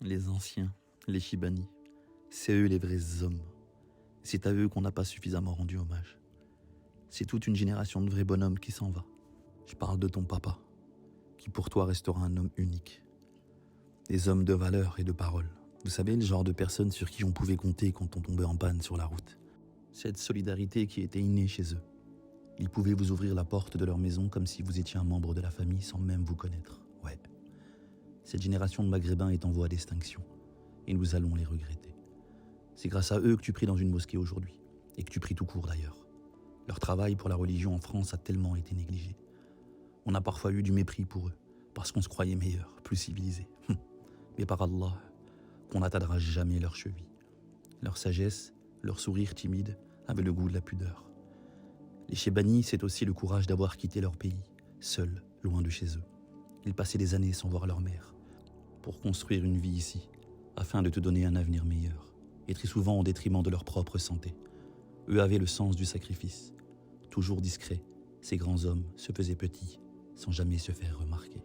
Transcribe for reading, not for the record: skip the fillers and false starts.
Les anciens, les Chibani, c'est eux les vrais hommes. C'est à eux qu'on n'a pas suffisamment rendu hommage. C'est toute une génération de vrais bonhommes qui s'en va. Je parle de ton papa, qui pour toi restera un homme unique. Des hommes de valeur et de parole. Vous savez, le genre de personnes sur qui on pouvait compter quand on tombait en panne sur la route. Cette solidarité qui était innée chez eux. Ils pouvaient vous ouvrir la porte de leur maison comme si vous étiez un membre de la famille sans même vous connaître. Ouais. Cette génération de Maghrébins est en voie d'extinction. Et nous allons les regretter. C'est grâce à eux que tu pries dans une mosquée aujourd'hui. Et que tu pries tout court d'ailleurs. Leur travail pour la religion en France a tellement été négligé. On a parfois eu du mépris pour eux, parce qu'on se croyait meilleurs, plus civilisés. Mais par Allah, qu'on n'atteindra jamais leur cheville. Leur sagesse, leur sourire timide avaient le goût de la pudeur. Les Chebani, c'est aussi le courage d'avoir quitté leur pays, seuls, loin de chez eux. Ils passaient des années sans voir leur mère, pour construire une vie ici, afin de te donner un avenir meilleur, et très souvent au détriment de leur propre santé. Eux avaient le sens du sacrifice. Toujours discrets, ces grands hommes se faisaient petits, sans jamais se faire remarquer.